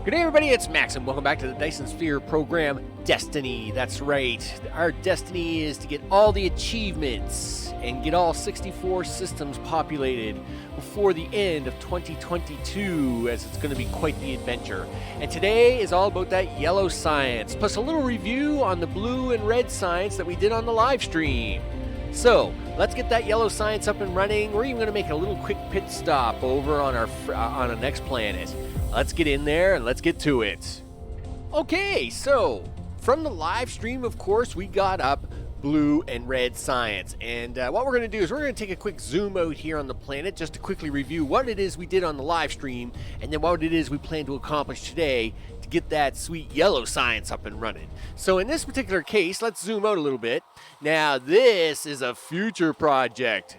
Good day, everybody. It's Max, and welcome back to the Dyson Sphere Program Destiny. That's right. Our destiny is to get all the achievements and get all 64 systems populated before the end of 2022, as it's going to be quite the adventure. And today is all about that yellow science, plus a little review on the blue and red science that we did on the live stream. So, let's get that yellow science up and running. We're even going to make a little quick pit stop over on our next planet. Let's get in there and let's get to it. Okay, so from the live stream, of course, we got up blue and red science. And what we're going to do is we're going to take a quick zoom out here on the planet just to quickly review what it is we did on the live stream and then what it is we plan to accomplish today to get that sweet yellow science up and running. So in this particular case, let's zoom out a little bit. Now, this is a future project.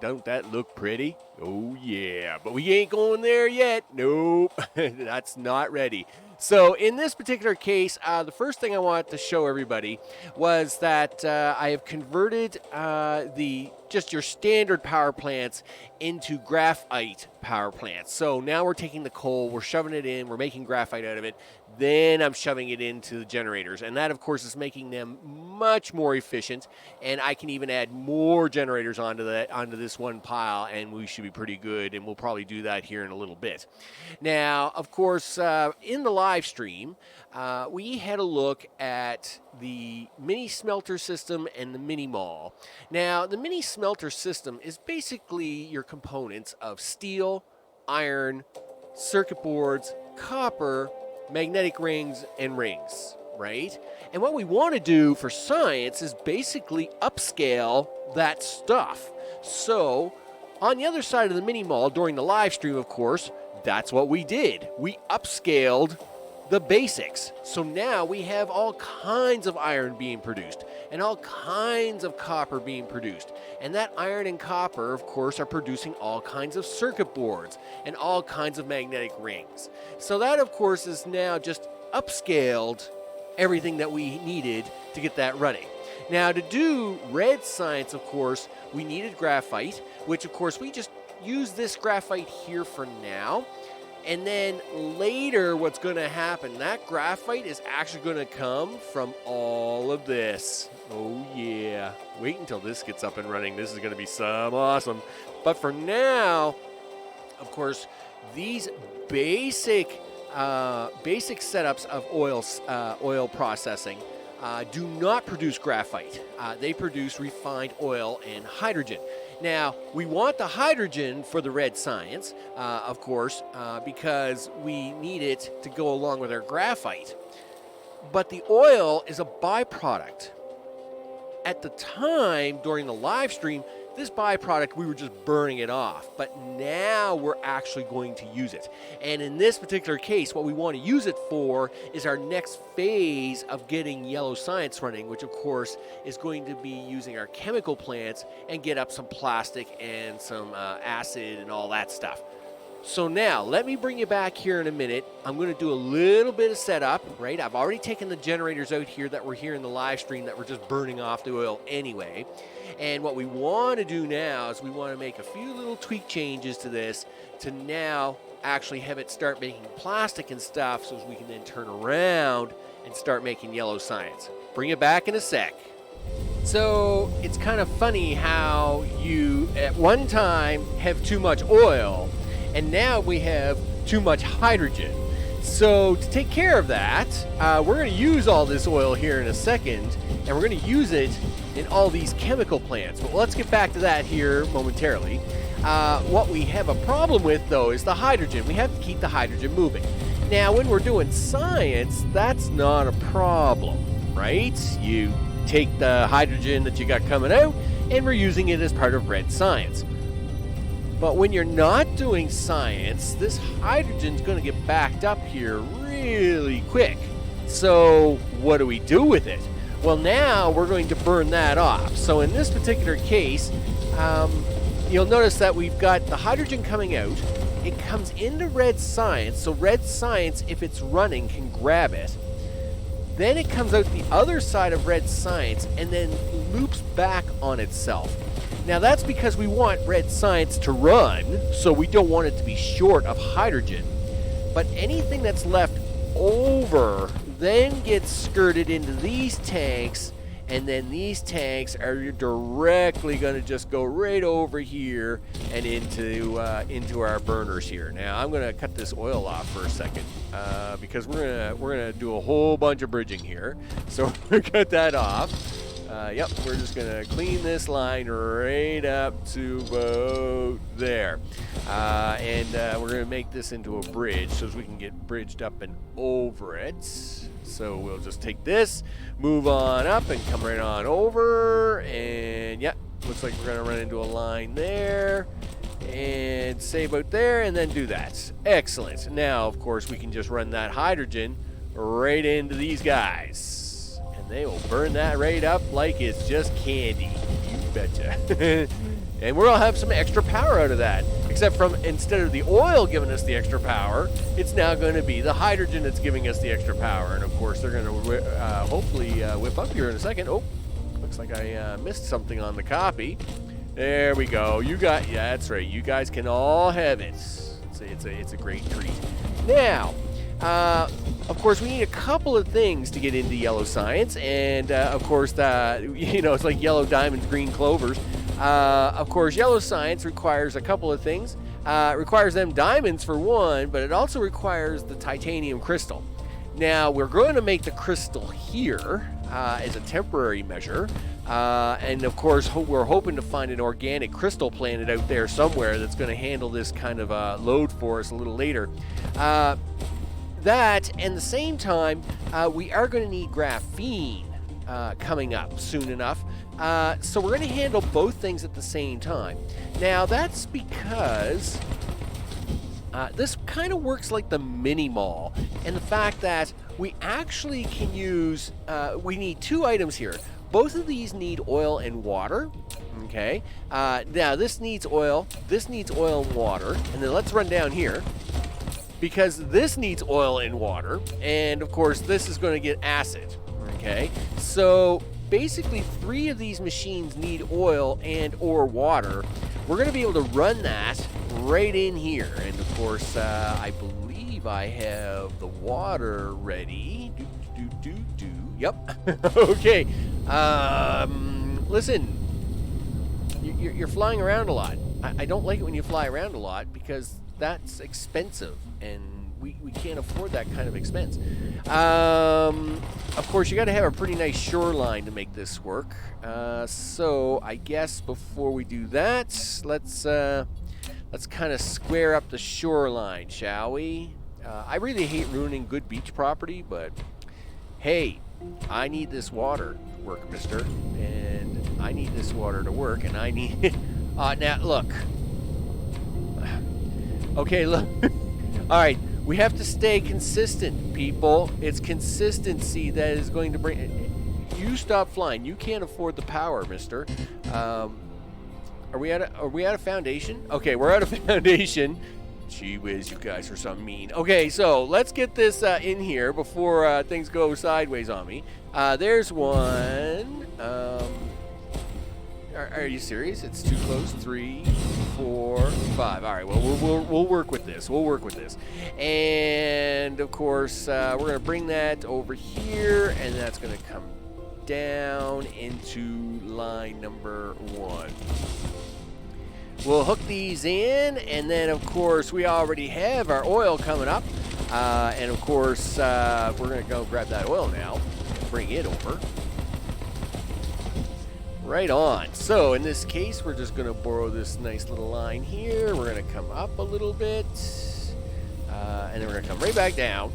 Don't that look pretty? Oh yeah, but we ain't going there yet. Nope, that's not ready. So in this particular case, the first thing I wanted to show everybody was that I have converted just your standard power plants into graphite power plants. So now we're taking the coal, we're shoving it in, we're making graphite out of it, then I'm shoving it into the generators. And that, of course, is making them much more efficient. And I can even add more generators onto this one pile, and we should be pretty good. And we'll probably do that here in a little bit. Now, of course, in the live stream, we had a look at the mini smelter system and the mini mall. Now, the mini smelter system is basically your components of steel, iron, circuit boards, copper, magnetic rings, and rings, right? And what we want to do for science is basically upscale that stuff. So, on the other side of the mini mall, during the live stream, of course, that's what we did. We upscaled the basics. So now we have all kinds of iron being produced and all kinds of copper being produced. And that iron and copper, of course, are producing all kinds of circuit boards and all kinds of magnetic rings. So that, of course, is now just upscaled everything that we needed to get that running. Now, to do red science, of course, we needed graphite, which, of course, we just use this graphite here for now. And then later, what's going to happen, that graphite is actually going to come from all of this. Oh, yeah. Wait until this gets up and running. This is going to be some awesome. But for now, of course, these basic setups of oil processing do not produce graphite. They produce refined oil and hydrogen. Now, we want the hydrogen for the red science, of course, because we need it to go along with our graphite. But the oil is a byproduct. At the time, during the live stream, this byproduct, we were just burning it off. But now we're actually going to use it. And in this particular case, what we want to use it for is our next phase of getting yellow science running, which, of course, is going to be using our chemical plants and get up some plastic and some acid and all that stuff. So now, let me bring you back here in a minute. I'm going to do a little bit of setup, right? I've already taken the generators out here that were here in the live stream that were just burning off the oil anyway. And what we want to do now is we want to make a few little tweak changes to this to now actually have it start making plastic and stuff so we can then turn around and start making yellow science. Bring it back in a sec. So it's kind of funny how you at one time have too much oil and now we have too much hydrogen. So to take care of that, we're going to use all this oil here in a second, and we're going to use it in all these chemical plants. But let's get back to that here momentarily. What we have a problem with, though, is the hydrogen. We have to keep the hydrogen moving. Now, when we're doing science, that's not a problem, right? You take the hydrogen that you got coming out, and we're using it as part of red science. But when you're not doing science, this hydrogen's going to get backed up here really quick. So what do we do with it? Well, now we're going to burn that off. So in this particular case, you'll notice that we've got the hydrogen coming out. It comes into red science. So red science, if it's running, can grab it. Then it comes out the other side of red science and then loops back on itself. Now that's because we want red science to run, so we don't want it to be short of hydrogen. But anything that's left over, then gets skirted into these tanks, and then these tanks are directly going to just go right over here and into our burners here. Now I'm going to cut this oil off for a second because we're gonna do a whole bunch of bridging here. So we're gonna cut that off. Yep, we're just gonna clean this line right up to about there, and we're gonna make this into a bridge so we can get bridged up and over it. So we'll just take this, move on up, and come right on over. And yeah, looks like we're gonna run into a line there, and save out there, and then do that. Excellent. Now, of course, we can just run that hydrogen right into these guys, and they will burn that right up like it's just candy. You betcha. And we'll have some extra power out of that. Except from, instead of the oil giving us the extra power, it's now going to be the hydrogen that's giving us the extra power. And of course, they're going to hopefully whip up here in a second. Oh, looks like I missed something on the copy. There we go. Yeah, that's right. You guys can all have it. It's a great treat. Now, of course, we need a couple of things to get into yellow science, and of course, it's like yellow diamonds, green clovers. Of course, yellow science requires a couple of things. It requires them diamonds for one, but it also requires the titanium crystal. Now, we're going to make the crystal here as a temporary measure, and of course, we're hoping to find an organic crystal planet out there somewhere that's going to handle this kind of load for us a little later. That, and the same time, we are going to need graphene coming up soon enough. So we're going to handle both things at the same time. Now, that's because this kind of works like the mini mall, and the fact that we actually can use, we need two items here. Both of these need oil and water. Okay. Now, this needs oil and water, and then let's run down here. Because this needs oil and water, and of course this is going to get acid. Okay, so basically 3 of these machines need oil and or water. We're going to be able to run that right in here, and of course I believe I have the water ready. Yep. Okay. Listen, you're flying around a lot. I don't like it when you fly around a lot because that's expensive, and we can't afford that kind of expense. Of course, you got to have a pretty nice shoreline to make this work. So I guess before we do that, let's kind of square up the shoreline, shall we? I really hate ruining good beach property, but hey, I need this water to work, mister, and I need this water to work, and I need now look. Okay, look. All right, we have to stay consistent, people. It's consistency that is going to bring. You stop flying. You can't afford the power, mister. Are we out of foundation? Okay, we're out of foundation. Gee whiz, you guys are so mean. Okay, so let's get this in here before things go sideways on me. There's one. Are you serious? It's too close. 3, 4, 5. All right. Well, we'll work with this. We'll work with this. And of course, we're gonna bring that over here, and that's gonna come down into line number 1. We'll hook these in, and then of course we already have our oil coming up, and of course we're gonna go grab that oil now, and bring it over. Right on. So in this case, we're just going to borrow this nice little line here. We're going to come up a little bit, and then we're going to come right back down,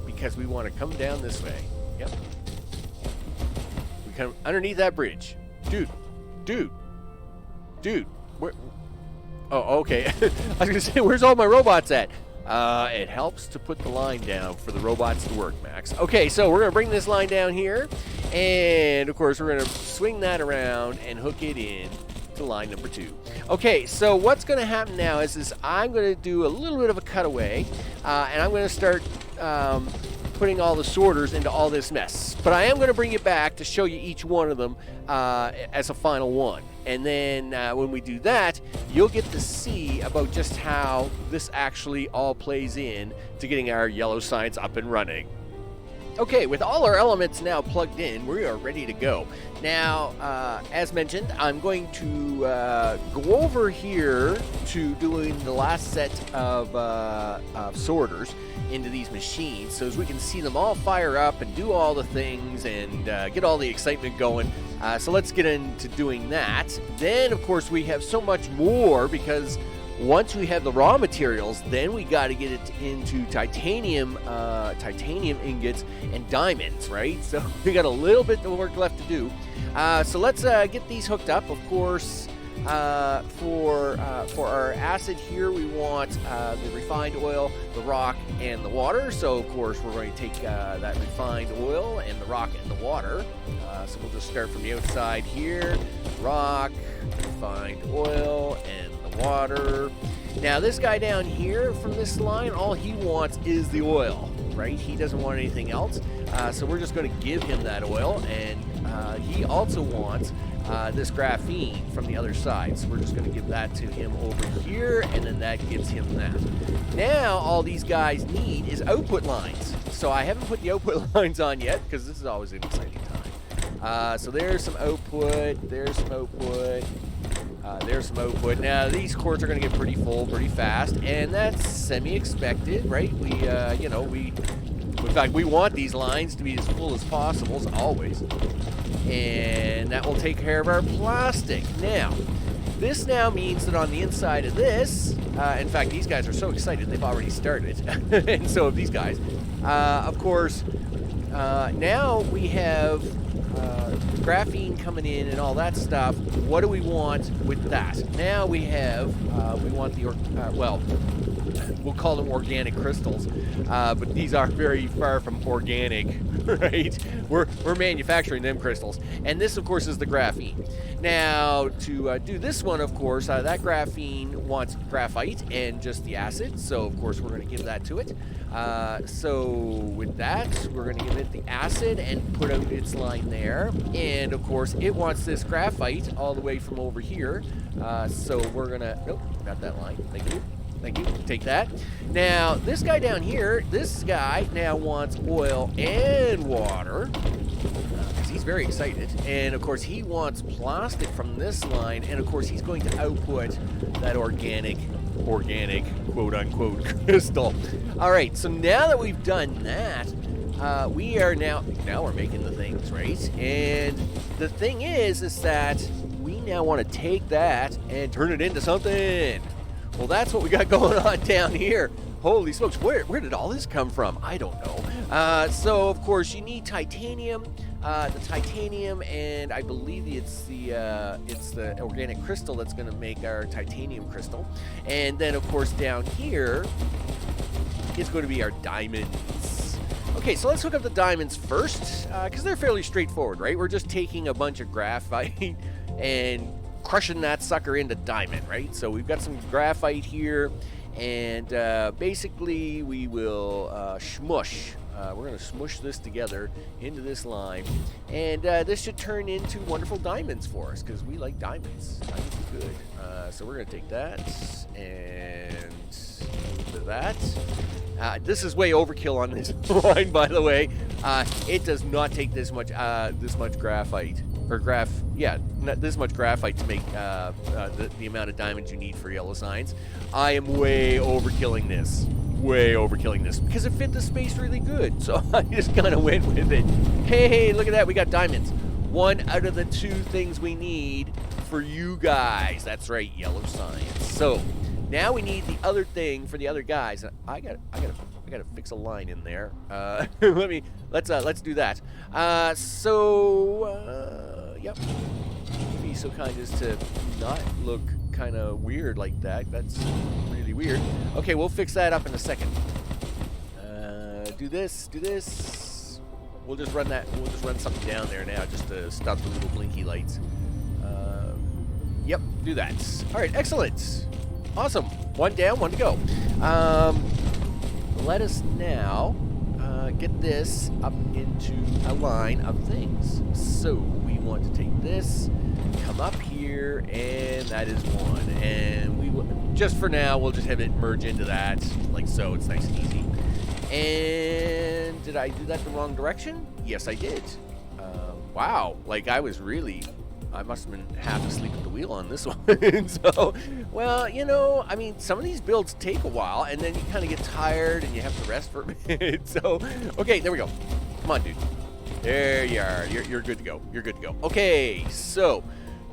because we want to come down this way. Yep. We come underneath that bridge. Dude. Where? Oh, okay. I was going to say, where's all my robots at? It helps to put the line down for the robots to work, Max. Okay, so we're going to bring this line down here. And, of course, we're going to swing that around and hook it in to line number 2. Okay, so what's going to happen now is I'm going to do a little bit of a cutaway. And I'm going to start putting all the sorters into all this mess. But I am going to bring it back to show you each one of them as a final one. And then when we do that, you'll get to see about just how this actually all plays in to getting our yellow science up and running. Okay, with all our elements now plugged in, we are ready to go. Now, as mentioned, I'm going to go over here to doing the last set of sorters into these machines so as we can see them all fire up and do all the things and get all the excitement going. So let's get into doing that. Then, of course, we have so much more because once we have the raw materials, then we got to get it into titanium ingots and diamonds, right? So we got a little bit of work left to do. So let's get these hooked up. Of course, for our acid here, we want the refined oil, the rock, and the water. So of course, we're going to take that refined oil and the rock and the water. So we'll just start from the outside here: rock, refined oil, and water. Now this guy down here from this line, all he wants is the oil, right? He doesn't want anything else. So we're just going to give him that oil, and he also wants this graphene from the other side. So we're just going to give that to him over here, and then that gives him that. Now all these guys need is output lines. So I haven't put the output lines on yet because this is always an exciting time. So there's some output, there's some output. There's some output. Now these cords are going to get pretty full pretty fast, and that's semi-expected, right? In fact, we want these lines to be as full as possible, as always, and that will take care of our plastic. Now, this now means that on the inside of this, in fact, these guys are so excited they've already started, and so have these guys. Of course, now we have graphene coming in and all that stuff. What do we want with that? Now we have, we want the, we'll call them organic crystals, but these are very far from organic, right? We're manufacturing them crystals. And this, of course, is the graphene. Now, to do this one, of course, that graphene wants graphite and just the acid, so, of course, we're going to give that to it. So, with that, we're going to give it the acid and put out its line there. And, of course, it wants this graphite all the way from over here. So, we're going to... Nope, not that line. Thank you. Thank you. Take that. Now, this guy down here, this guy now wants oil and water. He's very excited. And, of course, he wants plastic from this line. And, of course, he's going to output that organic, quote-unquote, crystal. All right, so now that we've done that, we are now we're making the things, right? And the thing is that we now want to take that and turn it into something. Well, that's what we got going on down here. Holy smokes, where did all this come from? I don't know. So, of course, you need titanium. The titanium, and I believe it's the organic crystal that's going to make our titanium crystal. And then, of course, down here is going to be our diamonds. Okay, so let's hook up the diamonds first, because they're fairly straightforward, right? We're just taking a bunch of graphite and crushing that sucker into diamond, right? So we've got some graphite here, and basically we will smush. We're going to smush this together into this line, and this should turn into wonderful diamonds for us, because we like diamonds. Diamonds are good. So we're going to take that and that. This is way overkill on this line, by the way. It does not take this much graphite. This much graphite to make the amount of diamonds you need for yellow science. I am way overkilling this. Because it fit the space really good, so I just kind of went with it. Hey, look at that, we got diamonds. One out of the two things we need for you guys. That's right, yellow science. So now we need the other thing for the other guys. I gotta fix a line in there. Let's do that. Yep. Be so kind as to not look kind of weird like that. That's really weird. Okay, we'll fix that up in a second. Do this. We'll just run something down there now just to stop the little blinky lights. Yep, do that. All right, excellent. Awesome. One down, one to go. Let us now get this up into a line of things. So we want to take this, come up here, and that is one. And we will, just for now, we'll just have it merge into that, like so. It's nice and easy. And did I do that the wrong direction? Yes, I did. Wow, like I must have been half asleep at the wheel on this one. So, well, you know, I mean, some of these builds take a while, and then you kind of get tired, and you have to rest for a minute. So, okay, there we go. Come on, dude. There you are. You're good to go. You're good to go. Okay, so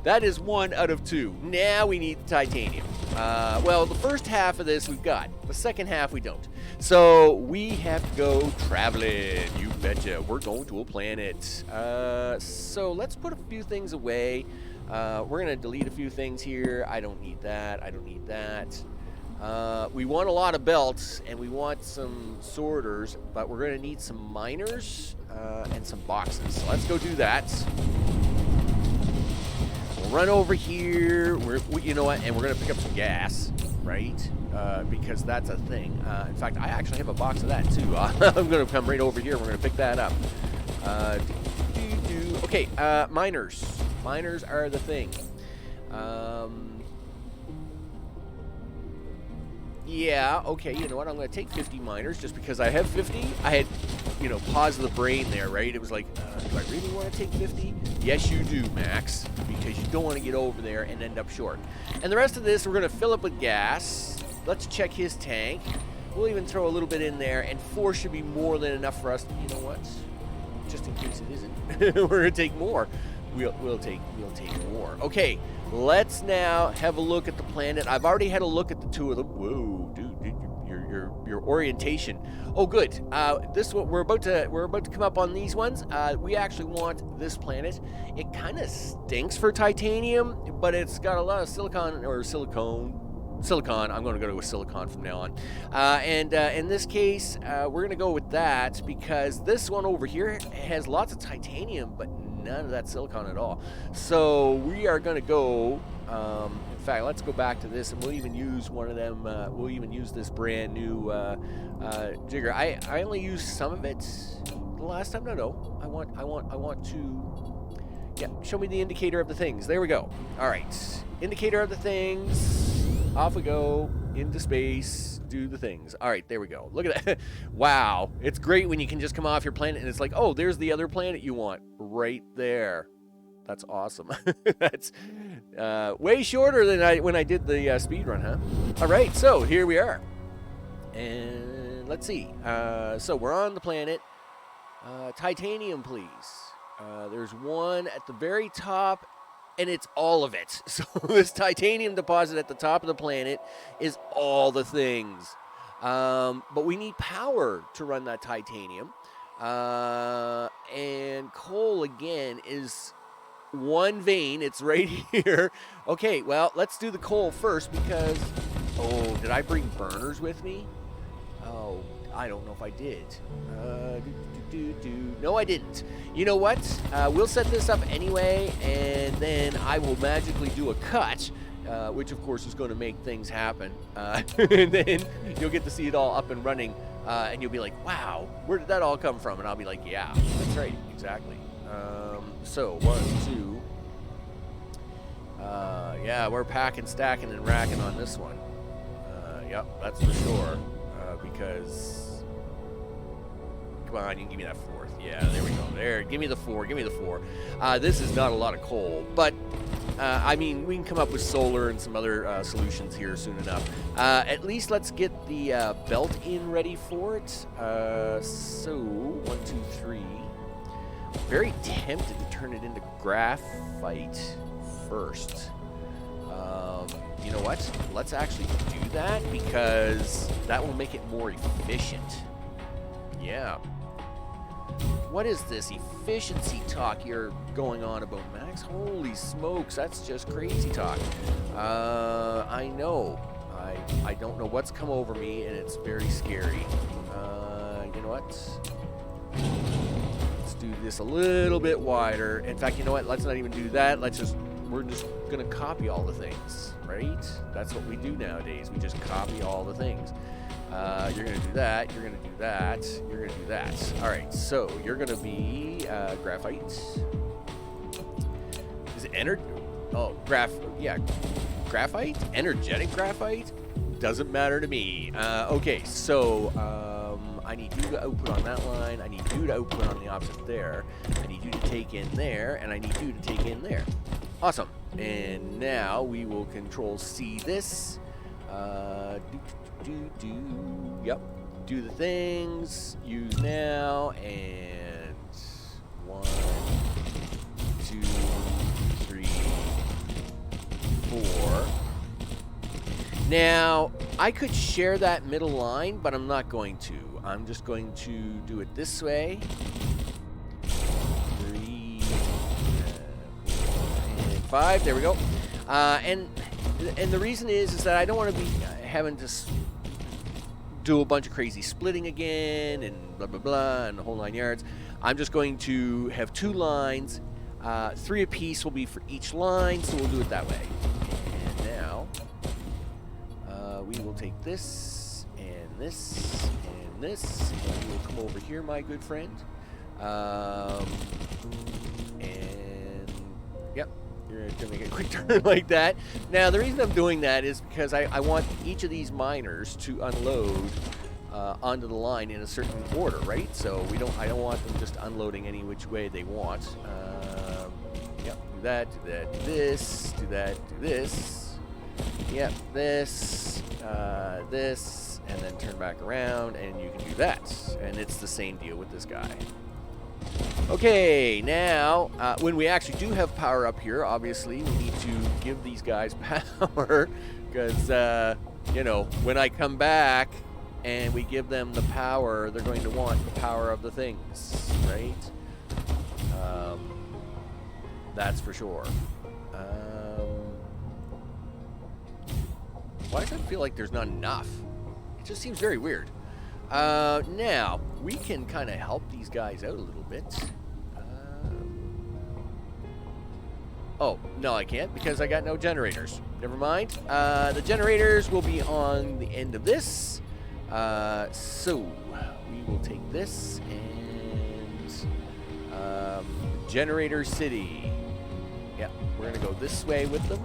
that is 1 out of 2. Now we need the titanium. Well, the first half of this we've got. The second half we don't. So we have to go traveling. You betcha. We're going to a planet. So let's put a few things away. We're going to delete a few things here. I don't need that. I don't need that. We want a lot of belts, and we want some sorters, but we're going to need some miners and some boxes. So let's go do that. We'll run over here. You know what? And we're going to pick up some gas, right? Because that's a thing. In fact, I actually have a box of that too. I'm going to come right over here. We're going to pick that up. Okay, miners. Miners are the thing. Yeah, okay, you know what? I'm going to take 50 miners just because I have 50. I had, you know, pause of the brain there, right? It was like, do I really want to take 50? Yes, you do, Max, because you don't want to get over there and end up short. And the rest of this, we're going to fill up with gas. Let's check his tank. We'll even throw a little bit in there, and 4 should be more than enough for us. You know what? Just in case it isn't, we're going to take more. We'll take more. Okay, let's now have a look at the planet. I've already had a look at the 2 of them. Whoa, dude, your orientation. Oh, good. This one we're about to come up on these ones. We actually want this planet. It kind of stinks for titanium, but it's got a lot of silicon. I'm going to go with silicon from now on. And in this case, we're going to go with that because this one over here has lots of titanium, but none of that silicon at all. So we are going to go, in fact, let's go back to this, and we'll even use one of them. We'll even use this brand new jigger. I only used some of it the last time. No. I want to. Yeah, show me the indicator of the things. There we go. All right, indicator of the things. Off we go into space. Do the things. All right, there we go. Look at that. Wow, it's great when you can just come off your planet and it's like, oh, there's the other planet you want right there. That's awesome. That's way shorter than when I did the speed run, huh? All right, so here we are, and let's see. So we're on the planet. Titanium, please. There's one at the very top, and it's all of it. So this titanium deposit at the top of the planet is all the things. But we need power to run that titanium. And coal, again, is one vein. It's right here. Okay, well, let's do the coal first because... Oh, did I bring burners with me? Oh, I don't know if I did. No, I didn't. You know what? We'll set this up anyway, and then I will magically do a cut, which of course is going to make things happen. And then you'll get to see it all up and running, and you'll be like, wow, where did that all come from? And I'll be like, yeah, that's right, exactly. So, 1, 2. Yeah, we're packing, stacking, and racking on this one. Yep, that's for sure. Because... Come on, you can give me that 4th. Yeah, there we go. There, give me the 4. Give me the 4. This is not a lot of coal, but I mean, we can come up with solar and some other solutions here soon enough. At least let's get the belt in ready for it. So 1, 2, 3. Very tempted to turn it into graphite first. You know what? Let's actually do that because that will make it more efficient. Yeah. What is this efficiency talk you're going on about, Max? Holy smokes, that's just crazy talk. I know. I don't know what's come over me, and it's very scary. You know what? Let's do this a little bit wider. In fact, you know what? Let's not even do that. We're just going to copy all the things, right? That's what we do nowadays. We just copy all the things. You're going to do that. You're going to do that. You're going to do that. All right. So you're going to be graphite. Is it Oh, yeah. Graphite? Energetic graphite? Doesn't matter to me. Okay. So I need you to output on that line. I need you to output on the opposite there. I need you to take in there. And I need you to take in there. Awesome. And now we will control C this. Yep. Do the things. Use now. And 1, 2, 3, 4. Now, I could share that middle line, but I'm not going to. I'm just going to do it this way. 3, 4, and 5. There we go. And the reason is that I don't want to be having to do a bunch of crazy splitting again and blah, blah, blah, and the whole 9 yards. I'm just going to have 2 lines. 3 apiece will be for each line, so we'll do it that way. And now, we will take this, and this, and this, and we'll come over here, my good friend. And, yep. You're going to make a quick turn like that. Now, the reason I'm doing that is because I want each of these miners to unload onto the line in a certain order, right? So I don't want them just unloading any which way they want. Yep, do that, do this, do that, do this. Yep, this, this, and then turn back around, and you can do that. And it's the same deal with this guy. Okay, now, when we actually do have power up here, obviously, we need to give these guys power, because, you know, when I come back and we give them the power, they're going to want the power of the things, right? That's for sure. Why does it feel like there's not enough? It just seems very weird. Now, we can kind of help these guys out a little bit. Oh, no, I can't because I got no generators. Never mind. The generators will be on the end of this. So, we will take this and Generator City. Yep, we're going to go this way with them.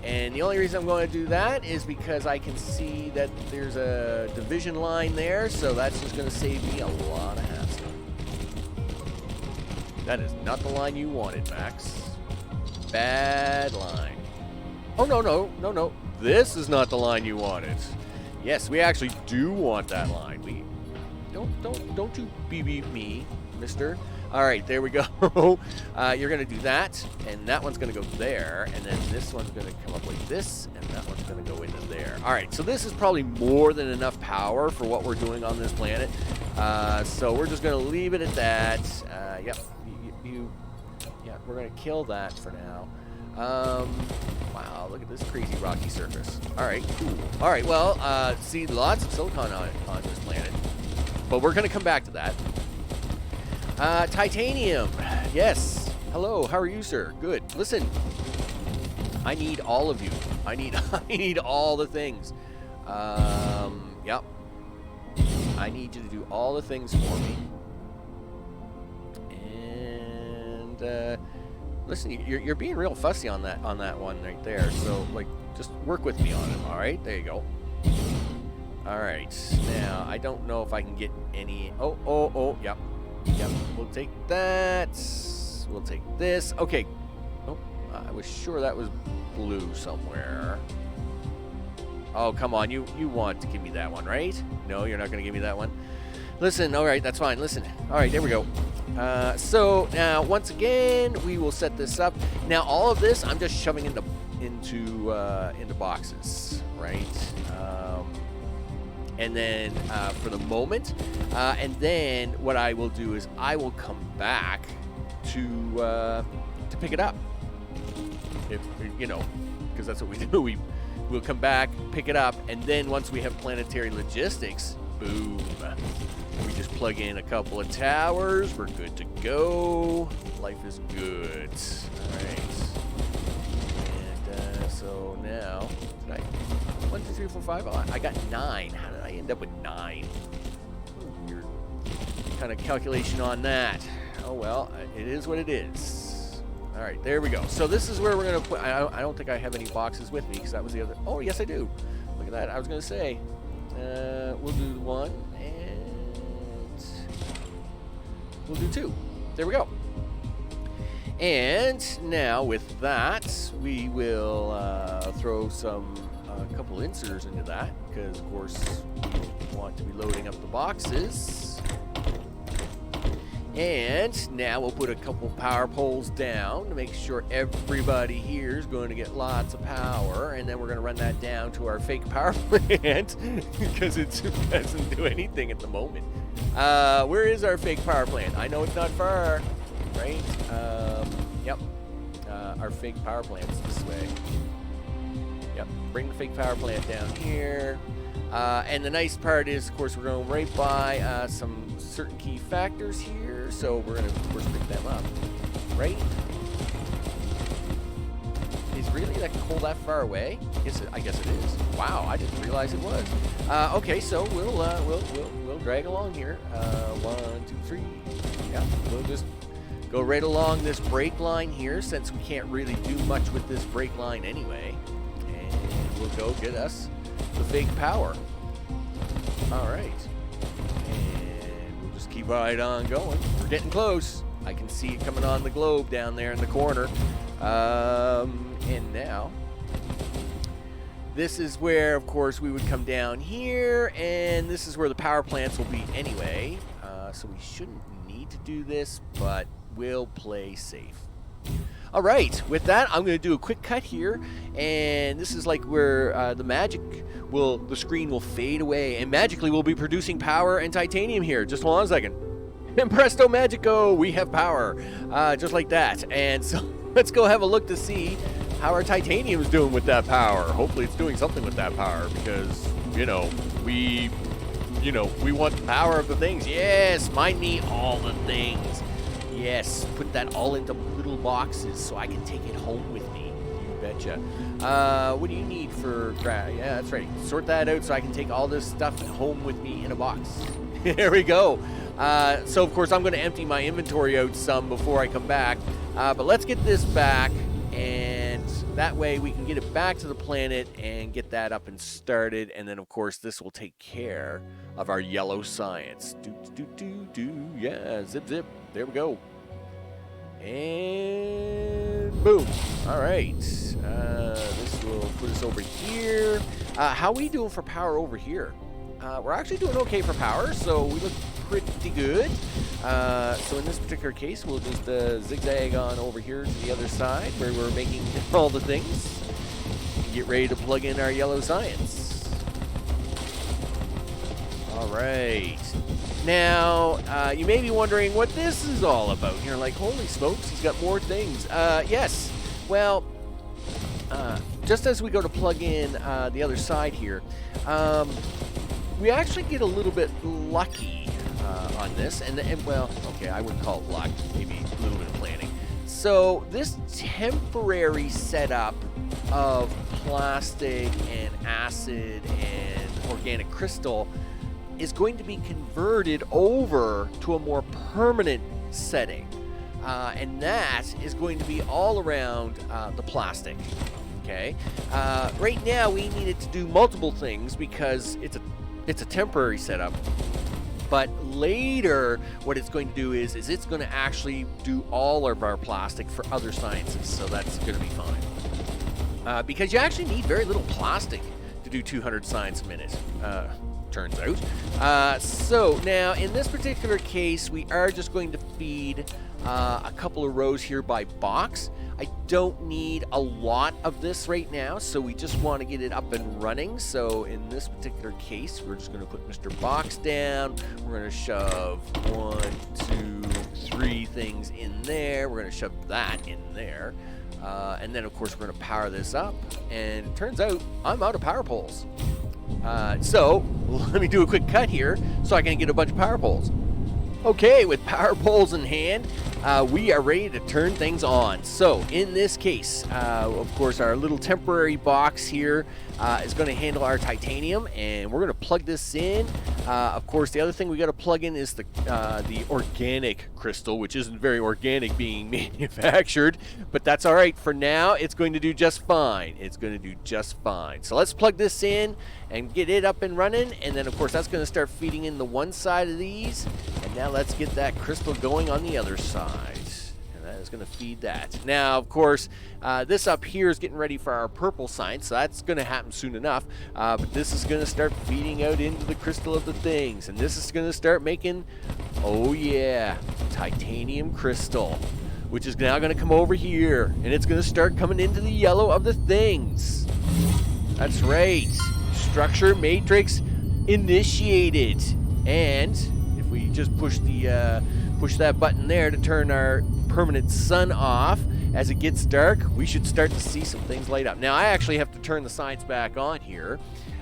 And the only reason I'm going to do that is because I can see that there's a division line there, so that's just going to save me a lot of hassle. That is not the line you wanted, Max. Bad line. Oh, no, no, no, no. This is not the line you wanted. Yes, we actually do want that line. We don't you BB me, mister. All right, there we go. You're going to do that, and that one's going to go there, and then this one's going to come up like this, and that one's going to go into there. All right, so this is probably more than enough power for what we're doing on this planet. So we're just going to leave it at that. Yep, yeah, we're going to kill that for now. Wow, look at this crazy rocky surface. All right, cool. All right, well, see, lots of silicon on this planet, but we're going to come back to that. Titanium. Yes. Hello. How are you, sir? Good. Listen. I need all of you. I need all the things. Yep. I need you to do all the things for me. And listen, you're being real fussy on that one right there. So like, just work with me on it. All right. There you go. All right. Now I don't know if I can get any. Oh. Yep. Yep, we'll take that. We'll take this. Okay. Oh, I was sure that was blue somewhere. Oh, come on. You want to give me that one, right? No, you're not going to give me that one. Listen, all right, that's fine. Listen. All right, there we go. So now, once again, we will set this up. Now, all of this, I'm just shoving into boxes, right? And then for the moment, and then what I will do is I will come back to pick it up. If you know, because that's what we do. We'll come back, pick it up, and then once we have planetary logistics, boom, we just plug in a couple of towers. We're good to go. Life is good. All right. And So now, did I? 1, 2, 3, 4, 5. Oh, I got 9. How did I end up with 9? Weird kind of calculation on that. Oh well, it is what it is. All right, there we go. So this is where we're gonna put. I don't think I have any boxes with me because that was the other. Oh yes, I do. Look at that. I was gonna say we'll do 1 and we'll do 2. There we go. And now with that, we will throw a couple inserts into that because, of course, we want to be loading up the boxes. And now we'll put a couple power poles down to make sure everybody here is going to get lots of power. And then we're going to run that down to our fake power plant because it doesn't do anything at the moment. Where is our fake power plant? I know it's not far. Right? Yep. Our fake power plant's this way. Yep. Bring the fake power plant down here. And the nice part is, of course, we're going right by some certain key factors here. So we're going to, of course, pick them up. Right? Is really that coal that far away? I guess it is. Wow, I didn't realize it was. Okay, so we'll drag along here. 1, 2, 3. Yeah, we'll just go right along this brake line here since we can't really do much with this brake line anyway. And we'll go get us the fake power. All right. And we'll just keep right on going. We're getting close. I can see it coming on the globe down there in the corner. And now, this is where, of course, we would come down here. And this is where the power plants will be anyway. So we shouldn't need to do this, but we'll play safe. All right, with that, I'm going to do a quick cut here, and this is like where the screen will fade away, and magically we'll be producing power and titanium here. Just hold on a second. And presto magico, we have power, just like that. And so let's go have a look to see how our titanium is doing with that power. Hopefully it's doing something with that power because, we want the power of the things. Yes, mine me all the things. Yes, put that all into little boxes so I can take it home with me. You betcha. What do you need for... Yeah, that's right. Sort that out so I can take all this stuff home with me in a box. There we go. So, of course, I'm going to empty my inventory out some before I come back. But let's get this back, and that way we can get it back to the planet and get that up and started. And then, of course, this will take care of our yellow science. Yeah, zip, zip. There we go. And boom. All right. This will put us over here. How are we doing for power over here? We're actually doing okay for power, so we look pretty good. So in this particular case, we'll just zigzag on over here to the other side where we're making all the things and get ready to plug in our yellow science. All right. Now, you may be wondering what this is all about. You're like, holy smokes, he's got more things. Yes. Well, just as we go to plug in the other side here, we actually get a little bit lucky on this. And well, okay, I wouldn't call it luck. Maybe a little bit of planning. So this temporary setup of plastic and acid and organic crystal is going to be converted over to a more permanent setting. And that is going to be all around the plastic. Okay. Right now we need it to do multiple things because it's a temporary setup. But later, what it's going to do is it's going to actually do all of our plastic for other sciences. So that's going to be fine. Because you actually need very little plastic to do 200 science a minute. Turns out. So now in this particular case, we are just going to feed a couple of rows here by box. I don't need a lot of this right now, so we just want to get it up and running. So in this particular case, we're just going to put Mr. Box down. We're going to shove 1, 2, 3 things in there. We're going to shove that in there. And then, of course, we're going to power this up. And it turns out I'm out of power poles. So let me do a quick cut here so I can get a bunch of power poles. Okay, with power poles in hand, we are ready to turn things on. So in this case, of course, our little temporary box here is going to handle our titanium, and we're going to plug this in. Of course, the other thing we got to plug in is the organic crystal, which isn't very organic being manufactured, but that's all right. For now, it's going to do just fine. It's going to do just fine. So let's plug this in and get it up and running, and then of course that's going to start feeding in the one side of these, and now let's get that crystal going on the other side. Is going to feed that. Now, of course, this up here is getting ready for our purple science, so that's going to happen soon enough. But this is going to start feeding out into the crystal of the things, and this is going to start making, oh yeah, titanium crystal, which is now going to come over here, and it's going to start coming into the yellow of the things. That's right. Structure matrix initiated, and if we just push that button there to turn our permanent sun off as it gets dark, we should start to see some things light up. Now, I actually have to turn the science back on here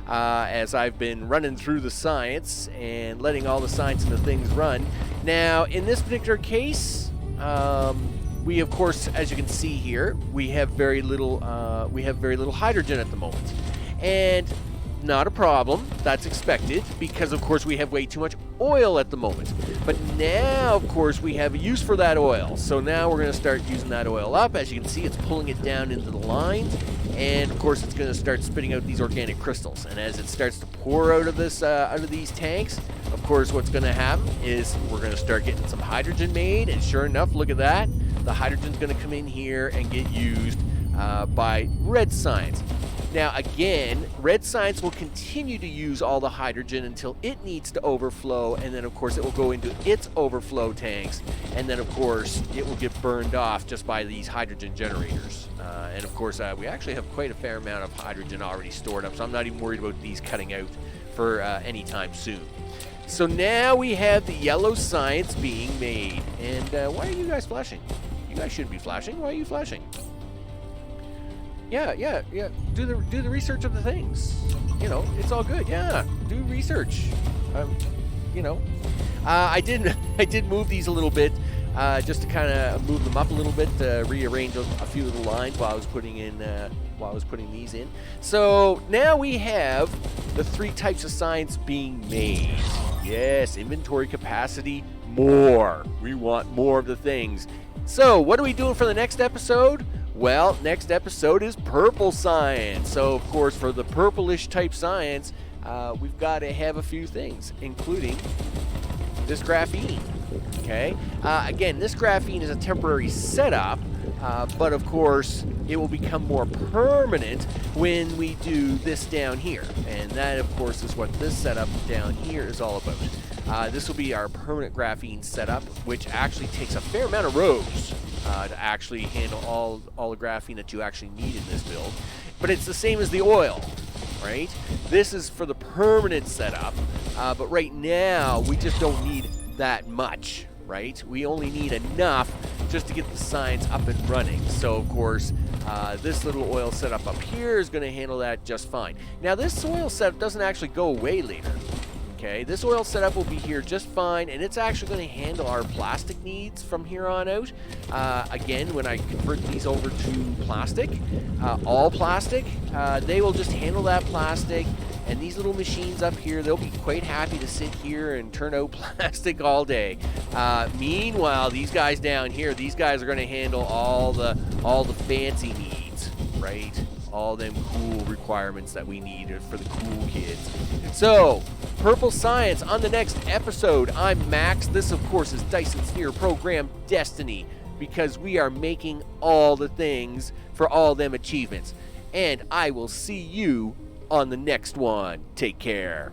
as I've been running through the science and letting all the science and the things run. Now, in this particular case, we, of course, as you can see here, we have very little hydrogen at the moment, and not a problem. That's expected because, of course, we have way too much oil at the moment. But now, of course, we have a use for that oil. So now we're going to start using that oil up. As you can see, it's pulling it down into the lines, and of course, it's going to start spitting out these organic crystals. And as it starts to pour out of these tanks, of course, what's going to happen is we're going to start getting some hydrogen made. And sure enough, look at that. The hydrogen's going to come in here and get used by red science. Now, again, red science will continue to use all the hydrogen until it needs to overflow, and then, of course, it will go into its overflow tanks, and then, of course, it will get burned off just by these hydrogen generators. And, of course, we actually have quite a fair amount of hydrogen already stored up, so I'm not even worried about these cutting out for any time soon. So now we have the yellow science being made. And why are you guys flashing? You guys shouldn't be flashing. Why are you flashing? Yeah. Do the research of the things. You know, it's all good. Yeah, do research. I did move these a little bit, just to kind of move them up a little bit, rearrange a few of the lines while I was putting these in. So now we have the three types of science being made. Yes, inventory capacity, more. We want more of the things. So what are we doing for the next episode? Well, next episode is purple science. So, of course, for the purplish type science, we've got to have a few things, including this graphene. Okay? Again, this graphene is a temporary setup, but of course, it will become more permanent when we do this down here. And that, of course, is what this setup down here is all about. This will be our permanent graphene setup, which actually takes a fair amount of rows to actually handle all the graphene that you actually need in this build. But it's the same as the oil, right? This is for the permanent setup, but right now we just don't need that much, right? We only need enough just to get the science up and running. So, of course, this little oil setup up here is going to handle that just fine. Now, this oil setup doesn't actually go away later. Okay, this oil setup will be here just fine, and it's actually going to handle our plastic needs from here on out. Again, when I convert these over to plastic, all plastic, they will just handle that plastic, and these little machines up here, they'll be quite happy to sit here and turn out plastic all day. Meanwhile, these guys down here, these guys are going to handle all the fancy needs, right? All them cool requirements that we need for the cool kids. So, Purple Science on the next episode. I'm Max. This, of course, is Dyson Sphere Program Destiny, because we are making all the things for all them achievements. And I will see you on the next one. Take care.